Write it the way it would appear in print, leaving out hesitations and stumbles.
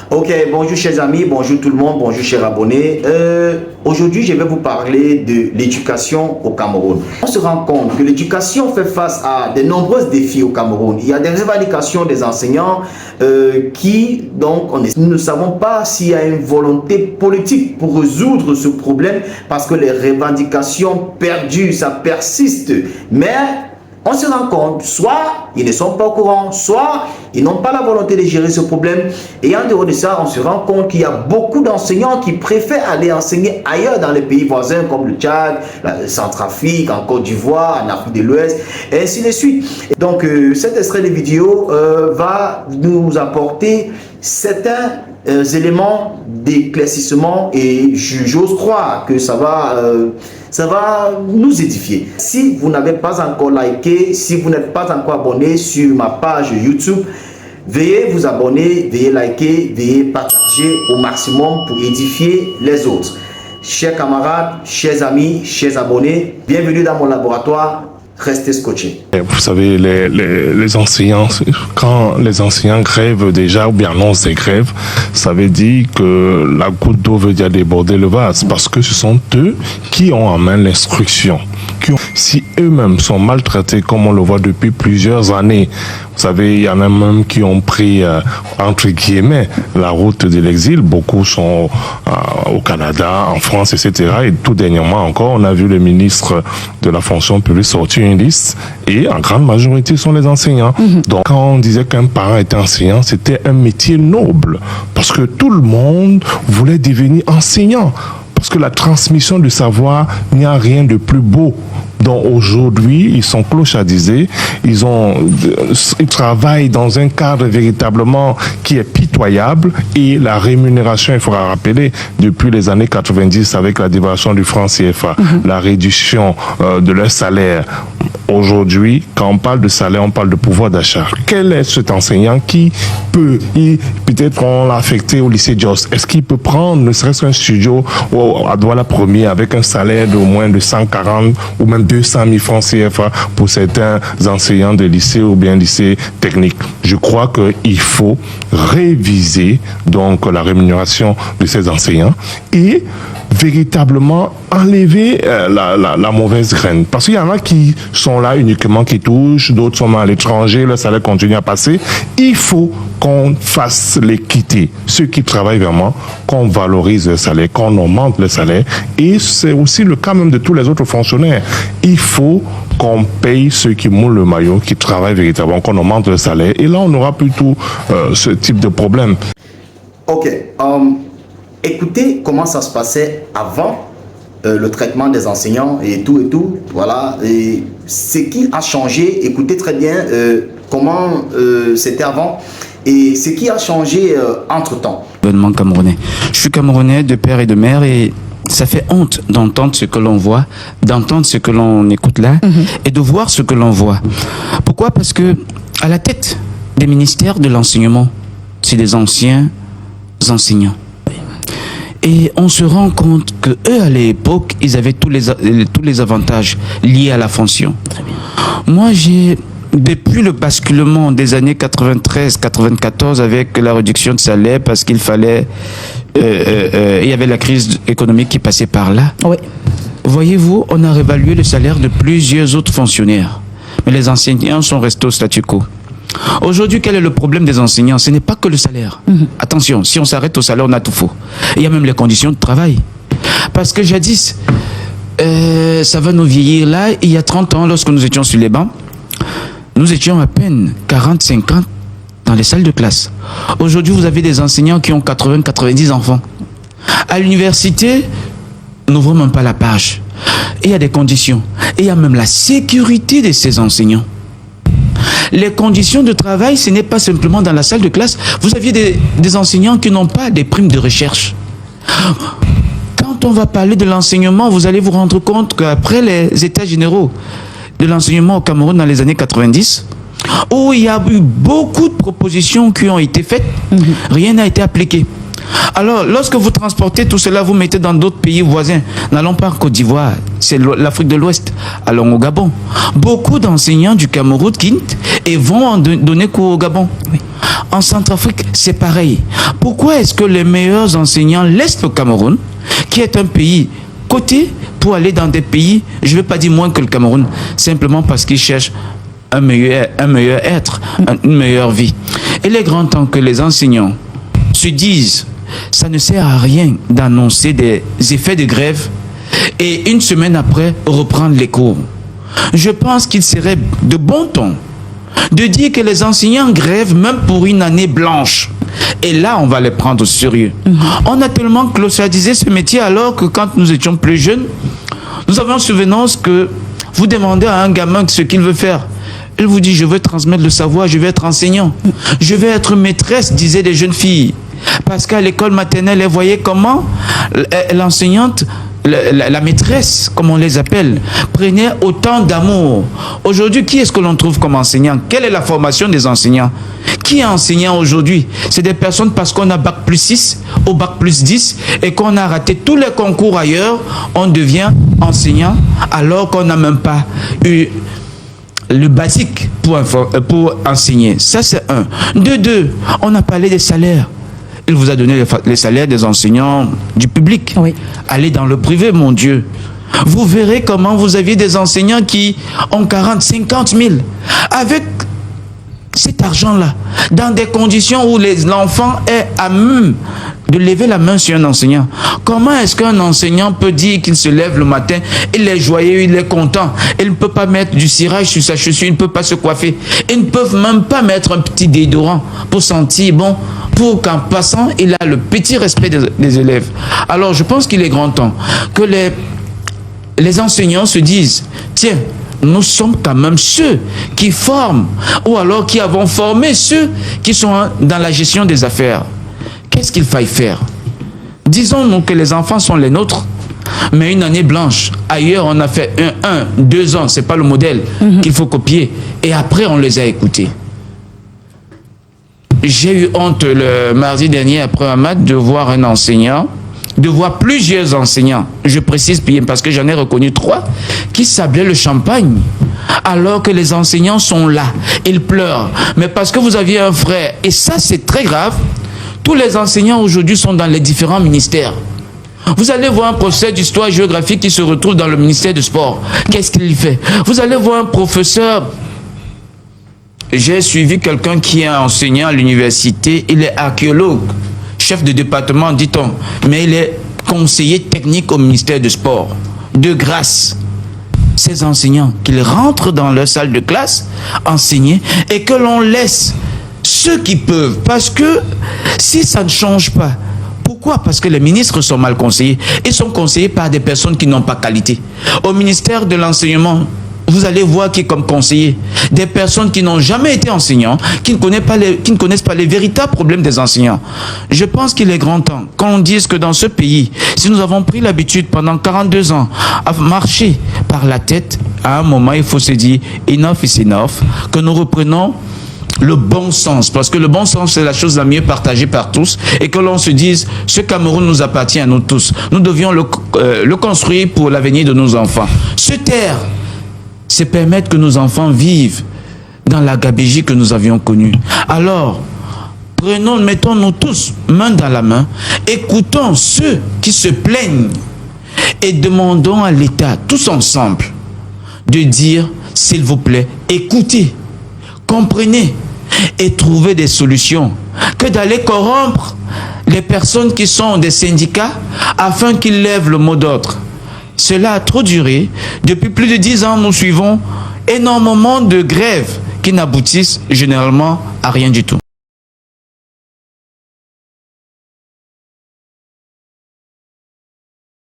Ok, bonjour chers amis, bonjour tout le monde, bonjour chers abonnés. Aujourd'hui, je vais vous parler de l'éducation au Cameroun. On se rend compte que l'éducation fait face à de nombreux défis au Cameroun. Il y a des revendications des enseignants nous ne savons pas s'il y a une volonté politique pour résoudre ce problème parce que les revendications perdurent, ça persiste. Mais on se rend compte, soit ils ne sont pas au courant, soit ils n'ont pas la volonté de gérer ce problème. Et en dehors de ça, on se rend compte qu'il y a beaucoup d'enseignants qui préfèrent aller enseigner ailleurs dans les pays voisins comme le Tchad, la Centrafrique, en Côte d'Ivoire, en Afrique de l'Ouest, et ainsi de suite. Donc cet extrait de vidéo va nous apporter certains éléments d'éclaircissement et j'ose croire que ça va nous édifier. Si vous n'avez pas encore liké, si vous n'êtes pas encore abonné sur ma page YouTube, veuillez vous abonner, veuillez liker, veuillez partager au maximum pour édifier les autres. Chers camarades, chers amis, chers abonnés, bienvenue dans mon laboratoire. Restez scotchés. Vous savez, les enseignants, quand les enseignants grèvent déjà ou bien annoncent des grèves, ça veut dire que la goutte d'eau veut dire déborder le vase parce que ce sont eux qui ont en main l'instruction. Si eux-mêmes sont maltraités comme on le voit depuis plusieurs années, vous savez, il y en a même qui ont pris, entre guillemets, la route de l'exil. Beaucoup sont au Canada, en France, etc. Et tout dernièrement encore, on a vu le ministre de la fonction publique sortir une liste et en grande majorité sont les enseignants. Donc quand on disait qu'un parent était enseignant, c'était un métier noble parce que tout le monde voulait devenir enseignant. Parce que la transmission du savoir, il n'y a rien de plus beau. Donc aujourd'hui, ils sont clochardisés, ils travaillent dans un cadre véritablement qui est pitoyable et la rémunération, il faudra rappeler, depuis les années 90 avec la dévaluation du franc CFA, la réduction de leur salaire. Aujourd'hui, quand on parle de salaire, on parle de pouvoir d'achat. Quel est cet enseignant qui peut, peut-être on l'a affecté au lycée Jos, est-ce qu'il peut prendre ne serait-ce qu'un studio à Douala Premier avec un salaire d'au moins de 140 ou même 200 000 francs CFA pour certains enseignants de lycée ou bien lycée technique? Je crois qu'il faut réviser donc la rémunération de ces enseignants et véritablement enlever la mauvaise graine. Parce qu'il y en a qui sont là uniquement, qui touchent, d'autres sont à l'étranger, le salaire continue à passer. Il faut qu'on fasse l'équité. Ceux qui travaillent vraiment, qu'on valorise le salaire, qu'on augmente le salaire. Et c'est aussi le cas même de tous les autres fonctionnaires. Il faut qu'on paye ceux qui moulent le maillot, qui travaillent véritablement, qu'on augmente le salaire. Et là, on aura plutôt ce type de problème. Ok. Écoutez comment ça se passait avant le traitement des enseignants et tout, voilà. Et ce qui a changé, écoutez très bien comment c'était avant et ce qui a changé entre-temps. Gouvernement camerounais. Je suis camerounais de père et de mère et ça fait honte d'entendre ce que l'on voit, d'entendre ce que l'on écoute là et de voir ce que l'on voit. Pourquoi? Parce que à la tête des ministères de l'enseignement, c'est des anciens enseignants. Et on se rend compte que eux, à l'époque, ils avaient tous les avantages liés à la fonction. Moi, depuis le basculement des années 93-94 avec la réduction de salaire parce qu'il fallait... il y avait la crise économique qui passait par là. Oui. Voyez-vous, on a réévalué le salaire de plusieurs autres fonctionnaires. Mais les enseignants sont restés au statu quo. Aujourd'hui, quel est le problème des enseignants? Ce n'est pas que le salaire. Attention, si on s'arrête au salaire, on a tout faux. Il y a même les conditions de travail. Parce que jadis, ça va nous vieillir là, il y a 30 ans, lorsque nous étions sur les bancs, nous étions à peine 40-50 dans les salles de classe. Aujourd'hui, vous avez des enseignants qui ont 80-90 enfants. À l'université, n'ouvrons même pas la page. Et il y a des conditions. Et il y a même la sécurité de ces enseignants. Les conditions de travail, ce n'est pas simplement dans la salle de classe. Vous aviez des enseignants qui n'ont pas des primes de recherche. Quand on va parler de l'enseignement, vous allez vous rendre compte qu'après les états généraux de l'enseignement au Cameroun dans les années 90, où il y a eu beaucoup de propositions qui ont été faites, rien n'a été appliqué. Alors, lorsque vous transportez tout cela, vous mettez dans d'autres pays voisins. N'allons pas en Côte d'Ivoire, c'est l'Afrique de l'Ouest. Allons au Gabon. Beaucoup d'enseignants du Cameroun quittent et vont en donner cours au Gabon. Oui. En Centrafrique, c'est pareil. Pourquoi est-ce que les meilleurs enseignants laissent le Cameroun, qui est un pays coté, pour aller dans des pays, je ne vais pas dire moins que le Cameroun, simplement parce qu'ils cherchent un meilleur être, une meilleure vie. Il est grand temps que les enseignants se disent, ça ne sert à rien d'annoncer des effets de grève et une semaine après reprendre les cours. Je pense qu'il serait de bon ton de dire que les enseignants grèvent même pour une année blanche. Et là, on va les prendre au sérieux. On a tellement clochardisé ce métier alors que quand nous étions plus jeunes, nous avions souvenance que vous demandez à un gamin ce qu'il veut faire. Il vous dit, je veux transmettre le savoir, je vais être enseignant. Je vais être maîtresse, disaient les jeunes filles. Parce qu'à l'école maternelle, elles voyaient comment l'enseignante, la maîtresse, comme on les appelle, prenait autant d'amour. Aujourd'hui, qui est-ce que l'on trouve comme enseignant? Quelle est la formation des enseignants? Qui est enseignant aujourd'hui? C'est des personnes parce qu'on a bac plus 6 ou bac plus 10 et qu'on a raté tous les concours ailleurs, on devient enseignant alors qu'on n'a même pas eu le basique pour enseigner. Ça, c'est un. De deux, on a parlé des salaires. Il vous a donné les salaires des enseignants du public. Oui. Allez dans le privé, mon Dieu. Vous verrez comment vous aviez des enseignants qui ont 40, 50 000. Avec cet argent-là, dans des conditions où l'enfant est à même de lever la main sur un enseignant. Comment est-ce qu'un enseignant peut dire qu'il se lève le matin, il est joyeux, il est content, il ne peut pas mettre du cirage sur sa chaussure, il ne peut pas se coiffer, ils ne peuvent même pas mettre un petit déodorant pour sentir bon, pour qu'en passant, il a le petit respect des élèves. Alors je pense qu'il est grand temps que les enseignants se disent, tiens, nous sommes quand même ceux qui forment ou alors qui avons formé ceux qui sont dans la gestion des affaires. Qu'est-ce qu'il faille faire? Disons-nous que les enfants sont les nôtres, mais une année blanche. Ailleurs, on a fait 2 ans, c'est pas le modèle qu'il faut copier. Et après, on les a écoutés. J'ai eu honte le mardi dernier après un match de voir un enseignant, de voir plusieurs enseignants, je précise bien parce que j'en ai reconnu 3, qui sablaient le champagne, alors que les enseignants sont là, ils pleurent. Mais parce que vous aviez un frère, et ça c'est très grave, tous les enseignants aujourd'hui sont dans les différents ministères. Vous allez voir un professeur d'histoire géographique qui se retrouve dans le ministère du sport. Qu'est-ce qu'il fait? Vous allez voir un professeur... J'ai suivi quelqu'un qui est enseignant à l'université, il est archéologue, chef de département, dit-on, mais il est conseiller technique au ministère du sport. De grâce, ces enseignants, qu'ils rentrent dans leur salle de classe, enseigner, et que l'on laisse ceux qui peuvent, parce que si ça ne change pas, pourquoi? Parce que les ministres sont mal conseillés. Ils sont conseillés par des personnes qui n'ont pas qualité. Au ministère de l'enseignement, vous allez voir qui est comme conseiller. Des personnes qui n'ont jamais été enseignants, qui ne connaissent pas les véritables problèmes des enseignants. Je pense qu'il est grand temps qu'on dise que dans ce pays, si nous avons pris l'habitude pendant 42 ans à marcher par la tête, à un moment il faut se dire enough is enough, que nous reprenons le bon sens, parce que le bon sens c'est la chose la mieux partagée par tous, et que l'on se dise ce Cameroun nous appartient à nous tous. Nous devions le construire pour l'avenir de nos enfants. Se taire, c'est permettre que nos enfants vivent dans la gabegie que nous avions connue. Alors, mettons-nous tous main dans la main, écoutons ceux qui se plaignent et demandons à l'État, tous ensemble, de dire, s'il vous plaît, écoutez, comprenez et trouvez des solutions, que d'aller corrompre les personnes qui sont des syndicats afin qu'ils lèvent le mot d'ordre. Cela a trop duré. Depuis plus de 10 ans, nous suivons énormément de grèves qui n'aboutissent généralement à rien du tout.